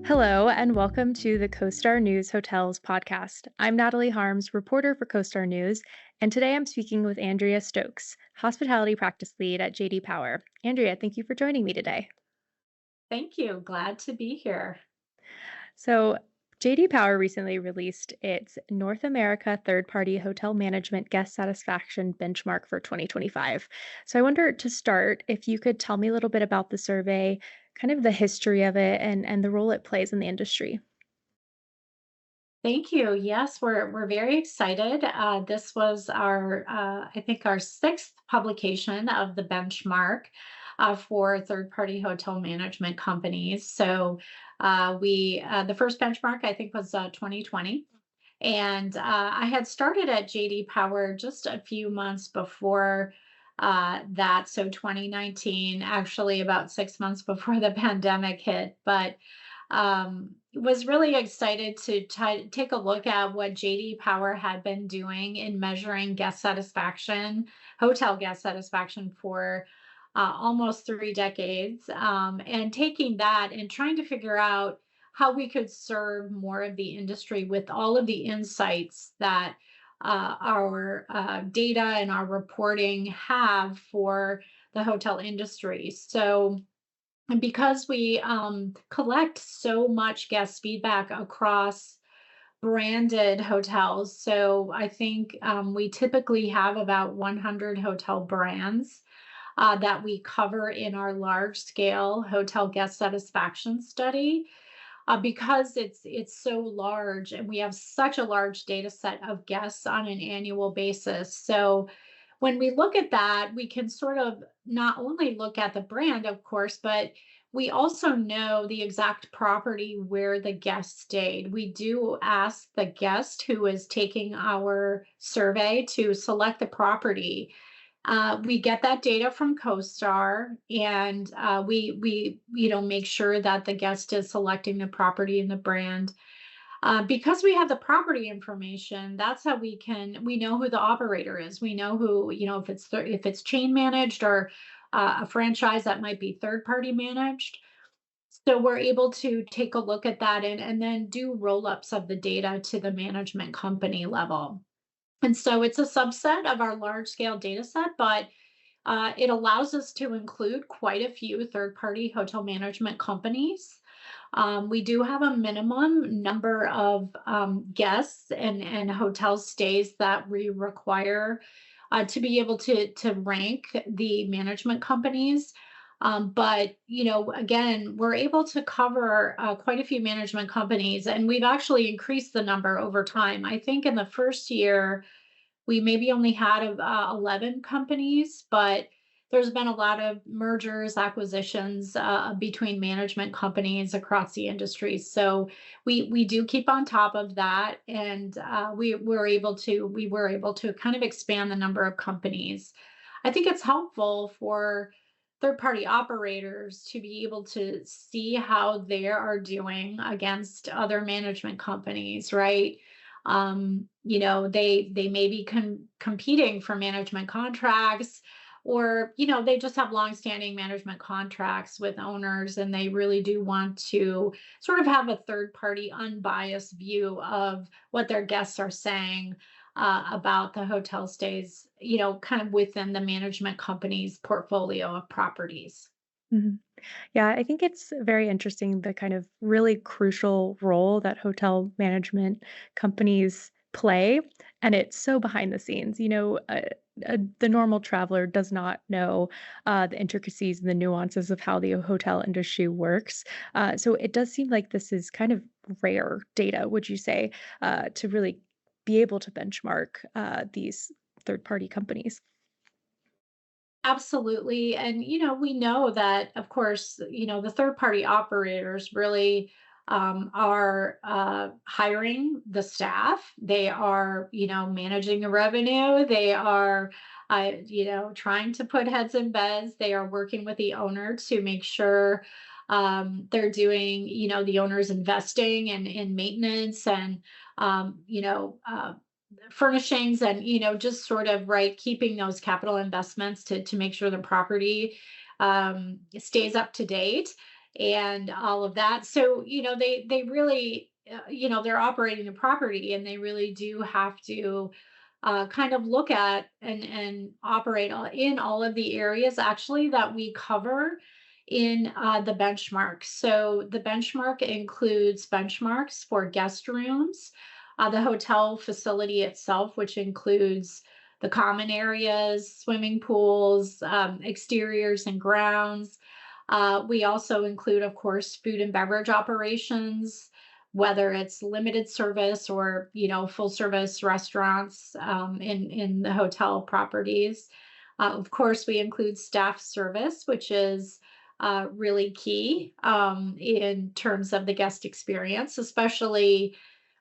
Hello, and welcome to the CoStar News Hotels podcast. I'm Natalie Harms, reporter for CoStar News, and today I'm speaking with Andrea Stokes, hospitality practice lead at JD Power. Andrea, thank you for joining me today. Thank you. Glad to be here. So, JD Power recently released its North America third party hotel management guest satisfaction benchmark for 2025. So, I wonder to start if you could tell me a little bit about the survey, kind of the history of it, and the role it plays in the industry. Thank you. Yes, we're very excited. This was I think our sixth publication of the benchmark for third-party hotel management companies. So we the first benchmark I think was 2020, and I had started at JD Power just a few months before that. So 2019, actually about 6 months before the pandemic hit, but was really excited to take a look at what JD Power had been doing in measuring guest satisfaction, hotel guest satisfaction for almost 3 decades, and taking that and trying to figure out how we could serve more of the industry with all of the insights that our data and our reporting have for the hotel industry. So, and because we collect so much guest feedback across branded hotels, so I think we typically have about 100 hotel brands that we cover in our large scale hotel guest satisfaction study. Because it's so large and we have such a large data set of guests on an annual basis. So when we look at that, we can sort of not only look at the brand, of course, but we also know the exact property where the guest stayed. We do ask the guest who is taking our survey to select the property. We get that data from CoStar, and we make sure that the guest is selecting the property and the brand. Because we have the property information, that's how we know who the operator is. We know who, if it's chain managed or a franchise that might be third party managed. So we're able to take a look at that and then do roll ups of the data to the management company level. And so it's a subset of our large scale data set, but it allows us to include quite a few third party hotel management companies. We do have a minimum number of guests and hotel stays that we require to be able to rank the management companies. But again, we're able to cover quite a few management companies, and we've actually increased the number over time. I think in the first year we maybe only had 11 companies, but there's been a lot of mergers, acquisitions between management companies across the industry. So we do keep on top of that, and we were able to kind of expand the number of companies. I think it's helpful for third party operators to be able to see how they are doing against other management companies, right? They may be competing for management contracts, or they just have longstanding management contracts with owners, and they really do want to sort of have a third party unbiased view of what their guests are saying about the hotel stays, kind of within the management company's portfolio of properties. Mhm. Yeah, I think it's very interesting the kind of really crucial role that hotel management companies play, and it's so behind the scenes. The normal traveler does not know the intricacies and the nuances of how the hotel industry works. So it does seem like this is kind of rare data, would you say, to really be able to benchmark these third party companies? Absolutely. And, we know that, of course, the third party operators really are hiring the staff. They are, managing the revenue. They are, trying to put heads in beds. They are working with the owner to make sure they're doing, the owner's investing in maintenance and, furnishings and just sort of right keeping those capital investments to make sure the property stays up to date. and all of that. So, they really, they're operating a property, and they really do have to kind of look at and operate in all of the areas actually that we cover in the benchmark. So the benchmark includes benchmarks for guest rooms, the hotel facility itself, which includes the common areas, swimming pools, exteriors and grounds. We also include, of course, food and beverage operations, whether it's limited service or full service restaurants in the hotel properties. Of course, we include staff service, which is really key in terms of the guest experience, especially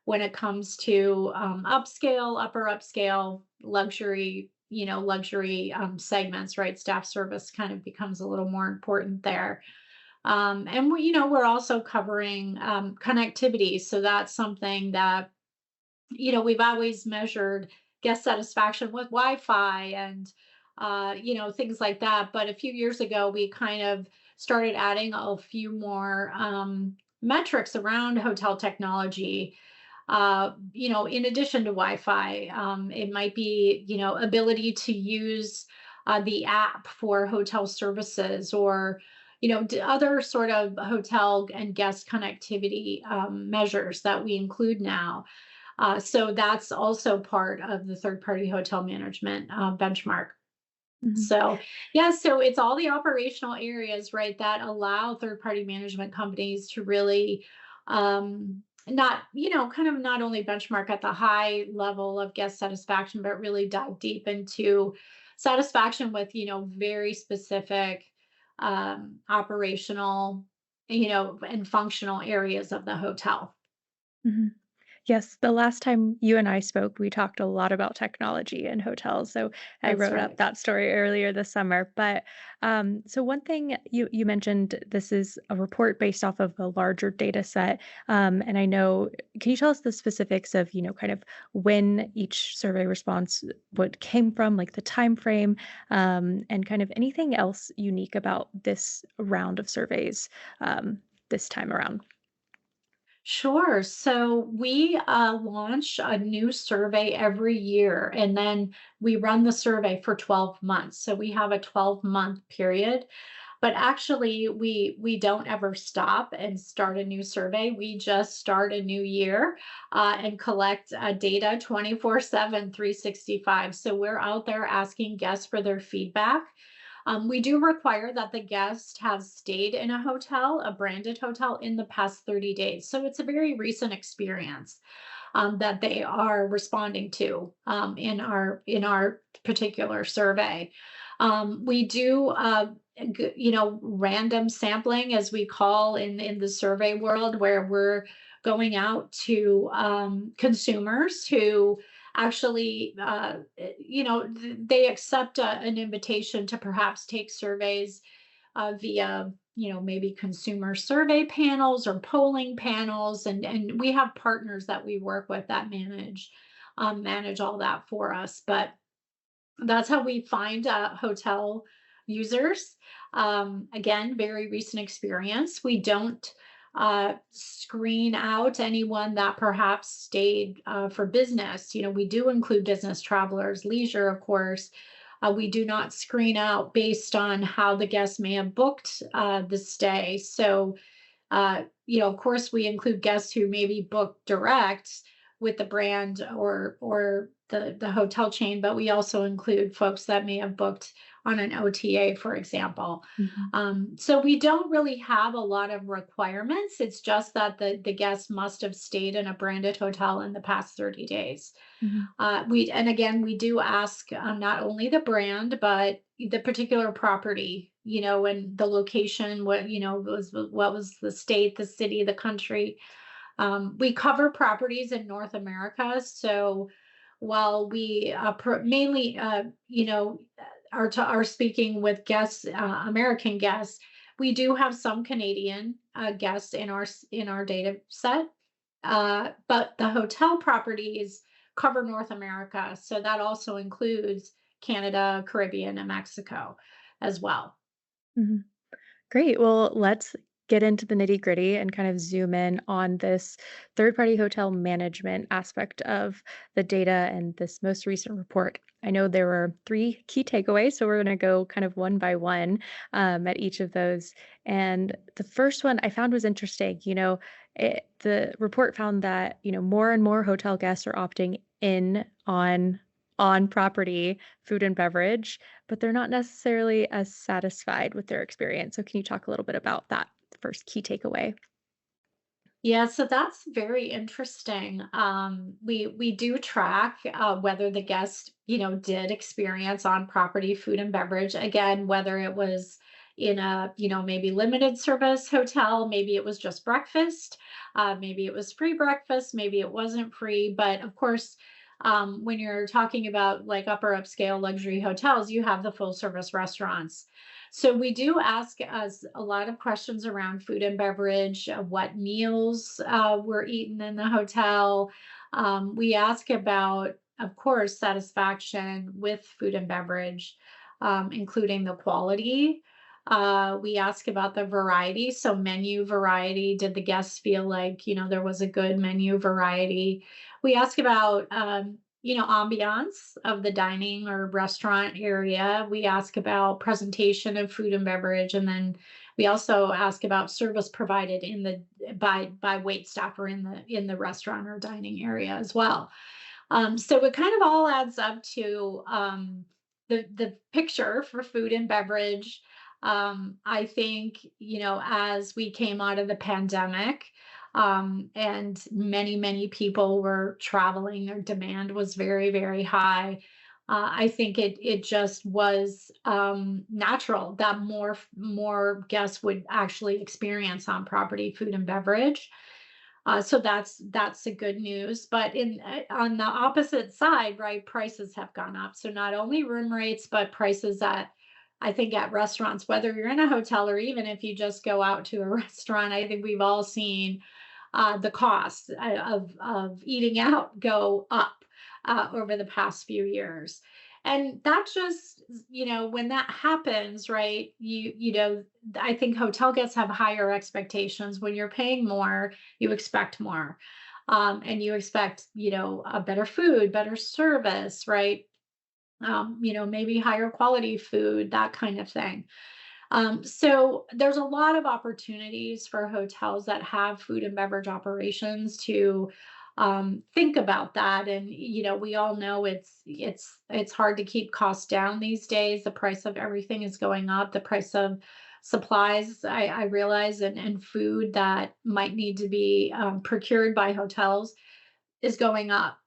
when it comes to upscale, upper upscale, luxury segments, right? Staff service kind of becomes a little more important there. And we're also covering connectivity. So that's something that, we've always measured guest satisfaction with Wi-Fi and, things like that. But a few years ago, we kind of started adding a few more metrics around hotel technology. In addition to Wi-Fi, it might be, ability to use the app for hotel services, or, other sort of hotel and guest connectivity measures that we include now. So that's also part of the third party hotel management benchmark. Mhm. So, yeah, so it's all the operational areas, right, that allow third party management companies to really not, kind of not only benchmark at the high level of guest satisfaction, but really dive deep into satisfaction with, very specific operational, and functional areas of the hotel. Mhm. Yes, the last time you and I spoke, we talked a lot about technology in hotels. So I That's wrote up right. that story earlier this summer. But so one thing you mentioned, this is a report based off of a larger data set. And I know, can you tell us the specifics of kind of when each survey response what came from, like the time frame, and kind of anything else unique about this round of surveys this time around? Sure. So we launch a new survey every year, and then we run the survey for 12 months. So we have a 12-month period. But actually, we don't ever stop and start a new survey. We just start a new year and collect data 24/7, 365. So we're out there asking guests for their feedback. We do require that the guest has stayed in a hotel, a branded hotel, in the past 30 days. So it's a very recent experience that they are responding to in our particular survey. We do, random sampling, as we call in the survey world, where we're going out to consumers who actually, they accept an invitation to perhaps take surveys via maybe consumer survey panels or polling panels, and we have partners that we work with that manage all that for us. But that's how we find hotel users. Again, very recent experience. We don't screen out anyone that perhaps stayed for business. We do include business travelers, leisure, of course. We do not screen out based on how the guest may have booked the stay. So, of course, we include guests who maybe book direct with the brand or the hotel chain, but we also include folks that may have booked on an OTA, for example. Mhm. So we don't really have a lot of requirements. It's just that the guest must have stayed in a branded hotel in the past 30 days. Mhm. And again, we do ask not only the brand, but the particular property, and the location, what was the state, the city, the country. We cover properties in North America. So while we mainly, are speaking with guests, American guests, we do have some Canadian guests in our data set. But the hotel properties cover North America, so that also includes Canada, Caribbean, and Mexico as well. Mhm. Great. Well, let's get into the nitty-gritty and kind of zoom in on this third-party hotel management aspect of the data and this most recent report. I know there were 3 key takeaways, so we're gonna go kind of one by one, at each of those. And the first one I found was interesting. The report found that, more and more hotel guests are opting in on property food and beverage, but they're not necessarily as satisfied with their experience. So can you talk a little bit about that first key takeaway? Yeah, so that's very interesting. We do track whether the guest, did experience on property food and beverage. Again, whether it was in a, maybe limited service hotel, maybe it was just breakfast, maybe it was free breakfast, maybe it wasn't free. But of course, when you're talking about like upper upscale luxury hotels, you have the full service restaurants. So we do ask us a lot of questions around food and beverage, what meals were eaten in the hotel. We ask about, of course, satisfaction with food and beverage, including the quality. We ask about the variety, so menu variety. Did the guests feel like there was a good menu variety? We ask about ambiance of the dining or restaurant area. We ask about presentation of food and beverage, and then we also ask about service provided in the by wait staff or in the restaurant or dining area as well. So it kind of all adds up to the picture for food and beverage. I think as we came out of the pandemic, and many people were traveling, their demand was very high. I think it just was natural that more guests would actually experience on property food and beverage. So that's the good news. But on the opposite side, right, prices have gone up. So not only room rates, but prices at I think at restaurants, whether you're in a hotel or even if you just go out to a restaurant, I think we've all seen the cost of eating out go up over the past few years. And that just, when that happens, right, I think hotel guests have higher expectations. When you're paying more, you expect more. And you expect, a better food, better service, right? Maybe higher quality food, that kind of thing. So there's a lot of opportunities for hotels that have food and beverage operations to think about that. And we all know it's hard to keep costs down these days. The price of everything is going up. The price of supplies, I realize, and food that might need to be procured by hotels is going up.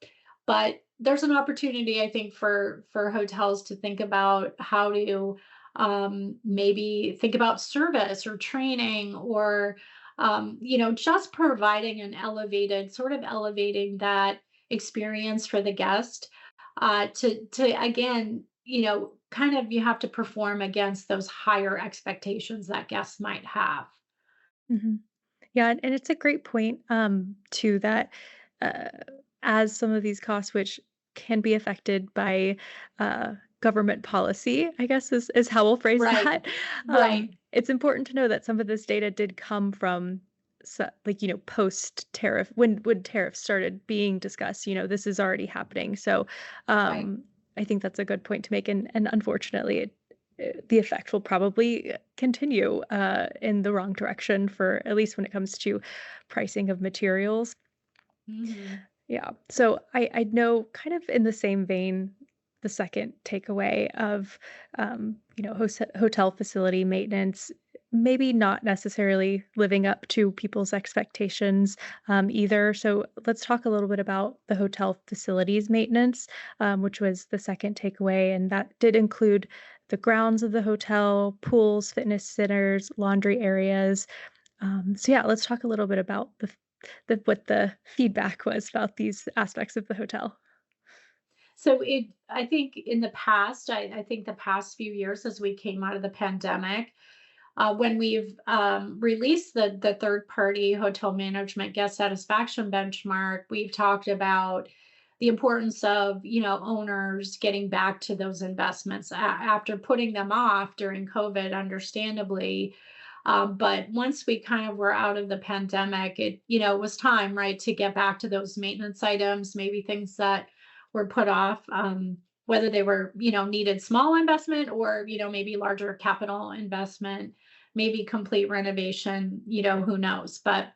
But there's an opportunity, I think, for hotels to think about how to maybe think about service or training or just providing an elevating that experience for the guest to again kind of you have to perform against those higher expectations that guests might have. Mhm. Yeah, and it's a great point, too, that, uh, as some of these costs, which can be affected by, government policy, I guess is how we'll phrase Right, that, right, it's important to know that some of this data did come from like, post-tariff when tariffs started being discussed, this is already happening, so, right. I think that's a good point to make, and unfortunately, the effect will probably continue in the wrong direction for at least when it comes to pricing of materials. Mhm. Yeah. So I know kind of in the same vein, the second takeaway of hotel facility maintenance, maybe not necessarily living up to people's expectations either. So let's talk a little bit about the hotel facilities maintenance, which was the second takeaway, and that did include the grounds of the hotel, pools, fitness centers, laundry areas. So yeah, let's talk a little bit about the what the feedback was about these aspects of the hotel. So I think in the past, I think the past few years as we came out of the pandemic, when we've released the third party hotel management guest satisfaction benchmark, we've talked about the importance of owners getting back to those investments after putting them off during COVID, understandably. But once we kind of were out of the pandemic, it was time, right, to get back to those maintenance items, maybe things that were put off, whether they were needed small investment or maybe larger capital investment, maybe complete renovation, who knows? But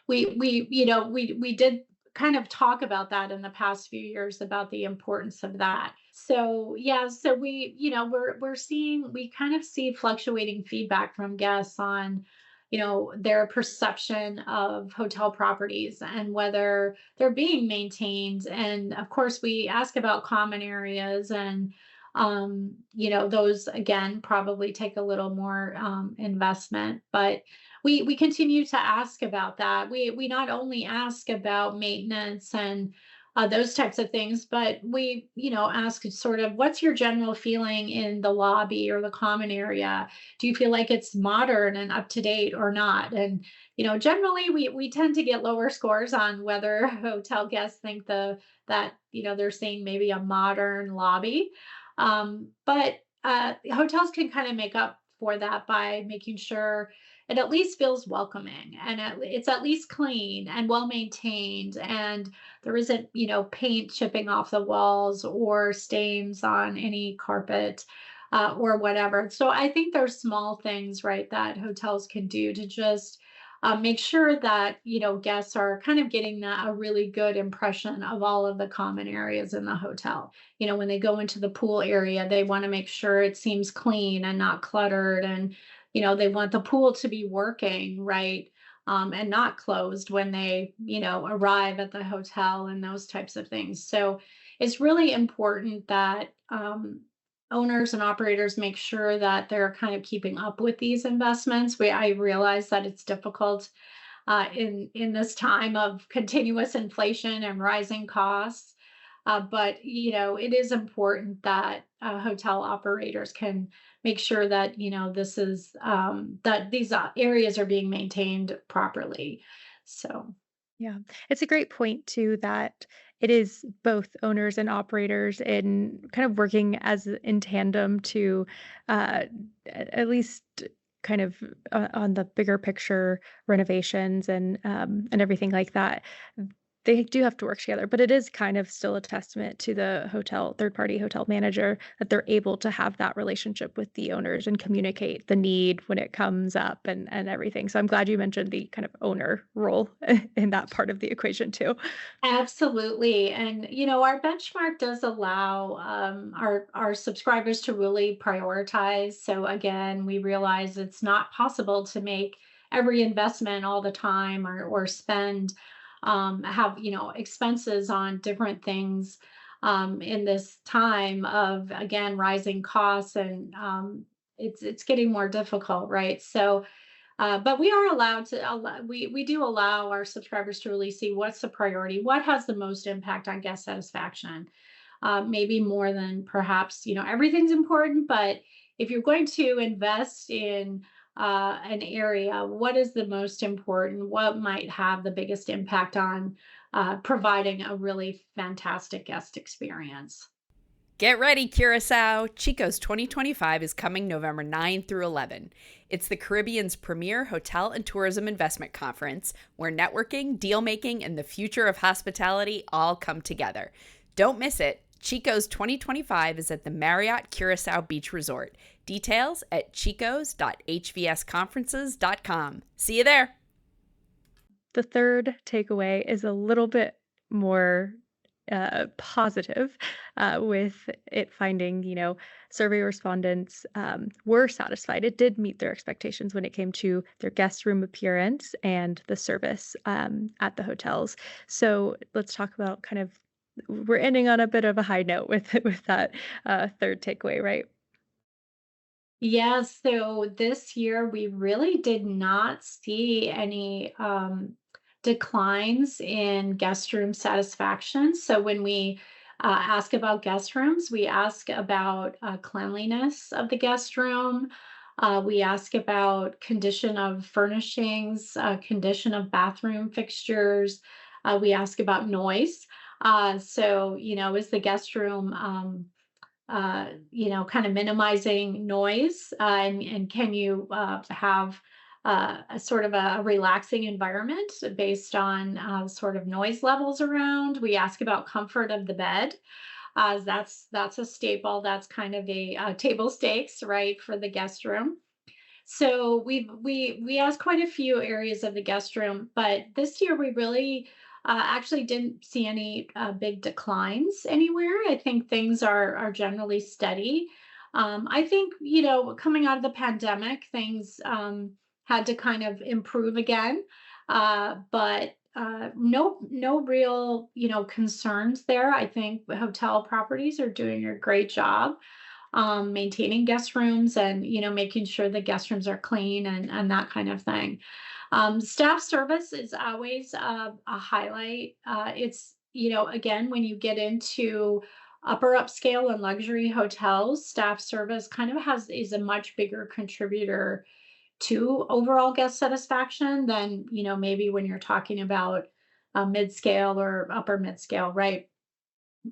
we did kind of talk about that in the past few years about the importance of that. So yeah, so we kind of see fluctuating feedback from guests on their perception of hotel properties and whether they're being maintained. And of course we ask about common areas and those again probably take a little more investment, but we continue to ask about that. We not only ask about maintenance and those types of things, but we ask sort of what's your general feeling in the lobby or the common area? Do you feel like it's modern and up to date or not? And generally we tend to get lower scores on whether hotel guests think they're seeing maybe a modern lobby. But hotels can kind of make up for that by making sure it at least feels welcoming and it's at least clean and well maintained and there isn't paint chipping off the walls or stains on any carpet or whatever. So I think there's small things, right, that hotels can do to just make sure that guests are kind of getting a really good impression of all of the common areas in the hotel. When they go into the pool area, they want to make sure it seems clean and not cluttered. And they want the pool to be working, right? And not closed when they arrive at the hotel and those types of things. So it's really important that owners and operators make sure that they're kind of keeping up with these investments. I realize that it's difficult in this time of continuous inflation and rising costs. But it is important that hotel operators can make sure that this is that these areas are being maintained properly. So. Yeah, it's a great point too that it is both owners and operators in kind of working as in tandem to uh, at least kind of on the bigger picture renovations and everything like that. They do have to work together, but it is kind of still a testament to the hotel third party hotel manager that they're able to have that relationship with the owners and communicate the need when it comes up and everything. So I'm glad you mentioned the kind of owner role in that part of the equation too. Absolutely. And our benchmark does allow our subscribers to really prioritize. So again, we realize it's not possible to make every investment all the time or spend have expenses on different things in this time of again rising costs and it's getting more difficult, right? But we are allowed to we do allow our subscribers to really see what's the priority, what has the most impact on guest satisfaction. Maybe more than perhaps everything's important, but if you're going to invest in an area, what is the most important? What might have the biggest impact on providing a really fantastic guest experience? Get ready, Curacao! Chico's 2025 is coming November 9 through 11. It's the Caribbean's premier hotel and tourism investment conference where networking, deal making, and the future of hospitality all come together. Don't miss it. Chico's 2025 is at the Marriott Curacao Beach Resort. Details at chicos.hvsconferences.com. See you there. The third takeaway is a little bit more positive with it finding, survey respondents were satisfied. It did meet their expectations when it came to their guest room appearance and the service at the hotels. So let's talk about kind of we're ending on a bit of a high note with with that third takeaway, right? Yes, so this year we really did not see any declines in guest room satisfaction. So when we ask about guest rooms, we ask about cleanliness of the guest room. We ask about condition of furnishings, condition of bathroom fixtures. We ask about noise. So is the guest room kind of minimizing noise, and can you have a sort of a relaxing environment based on sort of noise levels around. We ask about comfort of the bed. That's a staple. That's kind of a table stakes, right, for the guest room. So we asked quite a few areas of the guest room, but this year we really actually didn't see any big declines anywhere. I think things are generally steady. I think coming out of the pandemic, things had to kind of improve again, but no real concerns there. I think hotel properties are doing a great job maintaining guest rooms and making sure the guest rooms are clean and that kind of thing. Staff service is always a highlight. It's again, when you get into upper upscale and luxury hotels, staff service kind of has is a much bigger contributor to overall guest satisfaction than maybe when you're talking about mid scale or upper mid scale, right?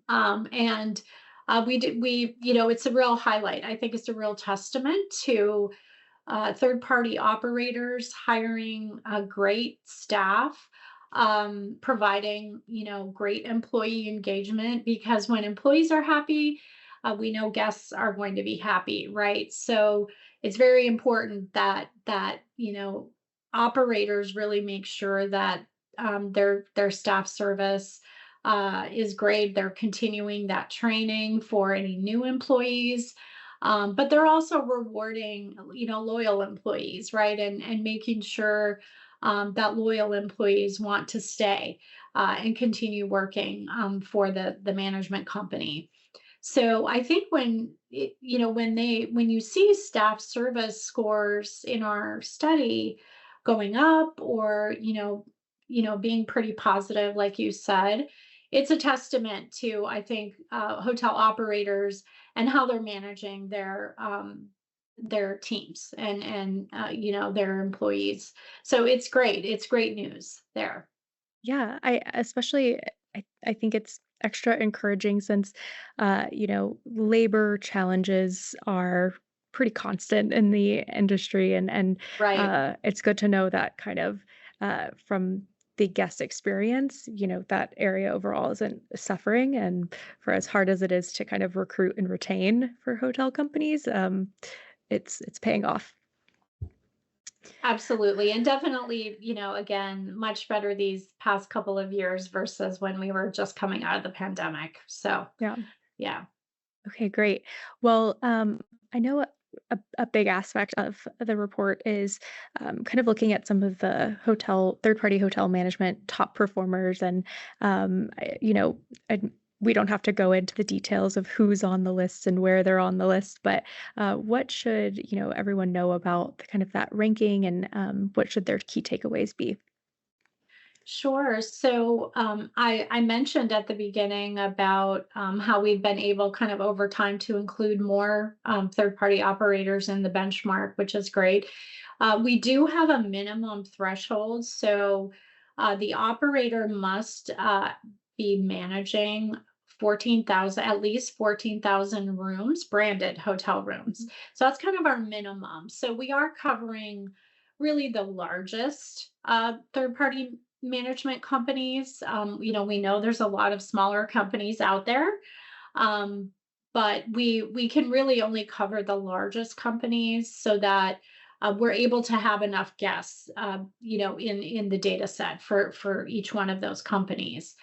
And it's a real highlight. I think it's a real testament to third party operators hiring great staff, providing great employee engagement, because when employees are happy, we know guests are going to be happy, right? So it's very important that operators really make sure that their staff service is great. They're continuing that training for any new employees, but they're also rewarding, loyal employees, right? And making sure that loyal employees want to stay and continue working for the management company. So I think when you see staff service scores in our study going up, or being pretty positive, like you said, it's a testament to, I think, hotel operators and how they're managing their teams and their employees. So it's great. It's great news there. Yeah, I think it's extra encouraging since labor challenges are pretty constant in the industry, Right. it's good to know that kind of from the guest experience, that area overall isn't suffering, and for as hard as it is to kind of recruit and retain for hotel companies, it's paying off. Absolutely. And definitely, again, much better these past couple of years versus when we were just coming out of the pandemic. So, Yeah. yeah. Okay, great. Well, I know a big aspect of the report is kind of looking at some of the third-party hotel management top performers, and I, we don't have to go into the details of who's on the list and where they're on the list, but what should everyone know about the kind of that ranking, and what should their key takeaways be? Sure. So I mentioned at the beginning about how we've been able kind of over time to include more third party operators in the benchmark, which is great. We do have a minimum threshold. So the operator must be managing 14,000, at least 14,000 rooms, branded hotel rooms. So that's kind of our minimum. So we are covering really the largest third party management companies. We know there's a lot of smaller companies out there, um, but we can really only cover the largest companies so that we're able to have enough guests, in the data set for each one of those companies.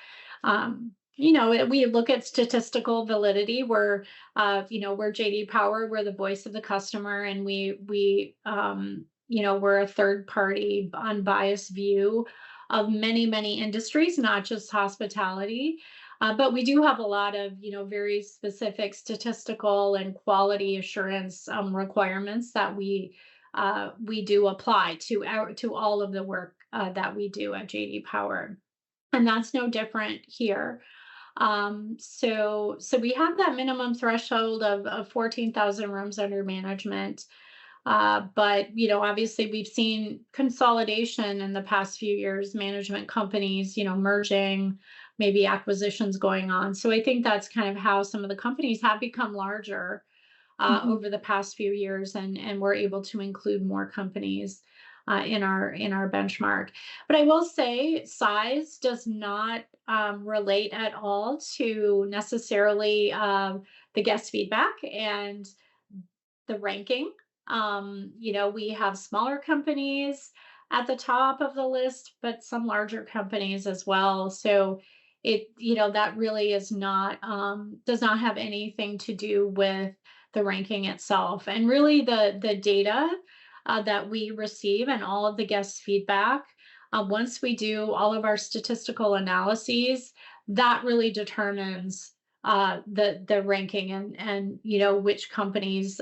We look at statistical validity. We're JD Power. We're the voice of the customer, and we're a third party, unbiased view of many, many industries, not just hospitality. But we do have a lot of, very specific statistical and quality assurance requirements that we do apply to all of the work that we do at JD Power, and that's no different here. So we have that minimum threshold of 14,000 rooms under management. But obviously we've seen consolidation in the past few years, management companies, merging, maybe acquisitions going on. So I think that's kind of how some of the companies have become larger Mhm. over the past few years, and we're able to include more companies in our benchmark. But I will say, size does not relate at all to necessarily the guest feedback and the ranking. We have smaller companies at the top of the list, but some larger companies as well. So that really is not, does not have anything to do with the ranking itself. And really the data that we receive and all of the guest feedback, once we do all of our statistical analyses, that really determines the ranking, and which companies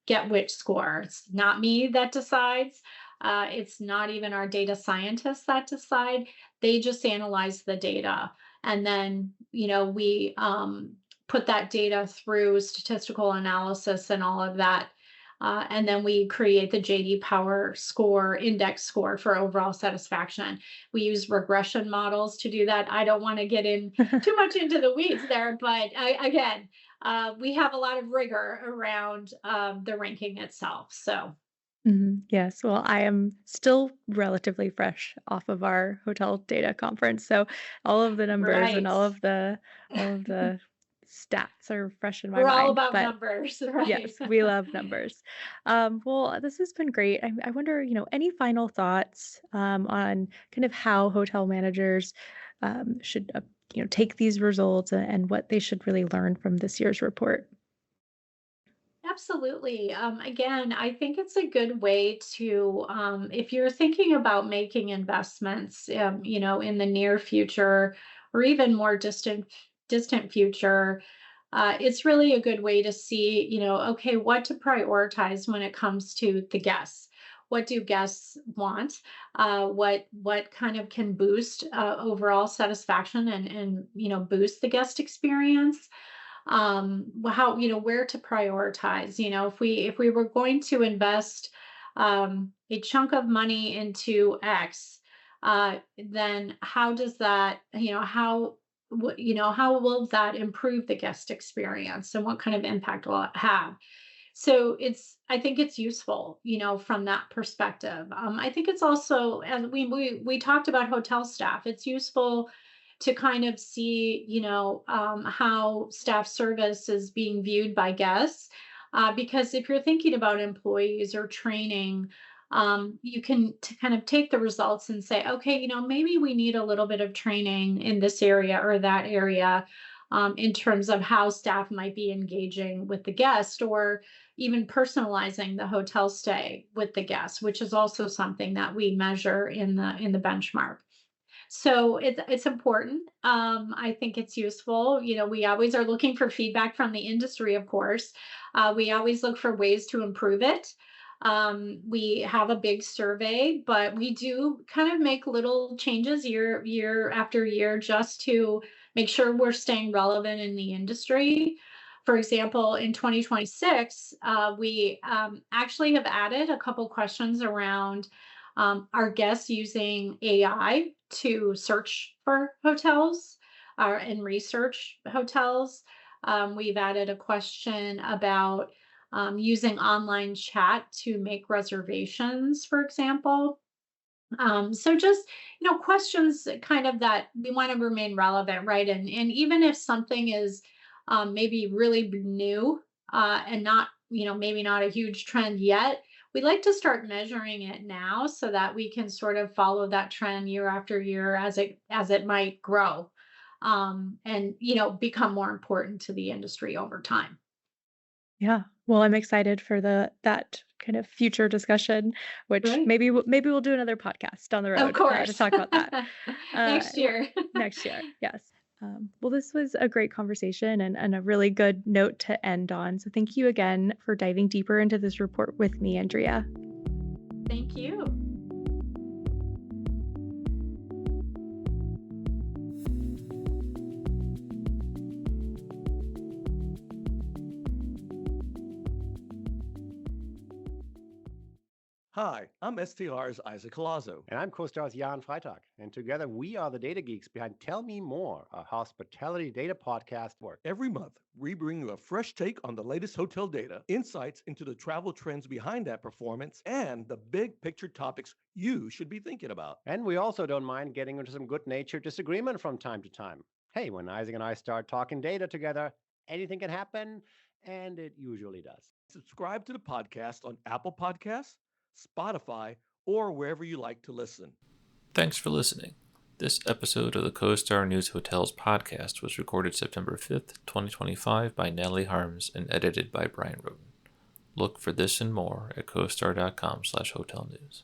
get which score. It's not me that decides. It's not even our data scientists that decide. They just analyze the data, and then we put that data through statistical analysis and all of that. And then we create the JD Power score, index score for overall satisfaction. We use regression models to do that. I don't want to get in too much into the weeds there, but again, we have a lot of rigor around the ranking itself. So, Mhm. Yes. Well, I am still relatively fresh off of our hotel data conference, so all of the numbers and right. all of the stats are fresh in my We're all mind. about But numbers, right? yes, we love numbers. Well, this has been great. I wonder, any final thoughts on kind of how hotel managers should, take these results and what they should really learn from this year's report. Absolutely. Again, I think it's a good way to, if you're thinking about making investments, in the near future or even more distant future, it's really a good way to see, okay, what to prioritize when it comes to the guests. What do guests want? What kind of can boost overall satisfaction and boost the guest experience? How, where to prioritize. If we were going to invest a chunk of money into X, then how does that, how will that improve the guest experience, and what kind of impact will it have? So I think it's useful, from that perspective. I think it's also, and we talked about hotel staff. It's useful to kind of see, how staff service is being viewed by guests. Because if you're thinking about employees or training, you can kind of take the results and say, okay, maybe we need a little bit of training in this area or that area, in terms of how staff might be engaging with the guest, or even personalizing the hotel stay with the guest, which is also something that we measure in the benchmark. So it's important. I think it's useful. We always are looking for feedback from the industry, of course. We always look for ways to improve it. We have a big survey, but we do kind of make little changes year after year, just to make sure we're staying relevant in the industry. For example, in 2026, we actually have added a couple questions around our guests using AI to search for hotels and research hotels. We've added a question about using online chat to make reservations, for example. So just, questions kind of that we want to remain relevant, right? And even if something is maybe really new, and not, maybe not a huge trend yet, we like to start measuring it now so that we can sort of follow that trend year after year as it might grow, and become more important to the industry over time. Yeah. Well, I'm excited for that kind of future discussion, which Great. maybe we'll do another podcast down the Of road to course. talk about that. Next Well, year. next year, yes. Well, this was a great conversation and a really good note to end on. So thank you again for diving deeper into this report with me, Andrea. Thank you. Hi, I'm STR's Isaac Colazo. And I'm co-stars Jan Freitag. And together we are the data geeks behind Tell Me More, a hospitality data podcast work. Every month, we bring you a fresh take on the latest hotel data, insights into the travel trends behind that performance, and the big picture topics you should be thinking about. And we also don't mind getting into some good-natured disagreement from time to time. Hey, when Isaac and I start talking data together, anything can happen, and it usually does. Subscribe to the podcast on Apple Podcasts, Spotify, or wherever you like to listen. Thanks for listening. This episode of the CoStar News Hotels podcast was recorded September 5th, 2025 by Natalie Harms and edited by Brian Roden. Look for this and more at costar.com/hotelnews.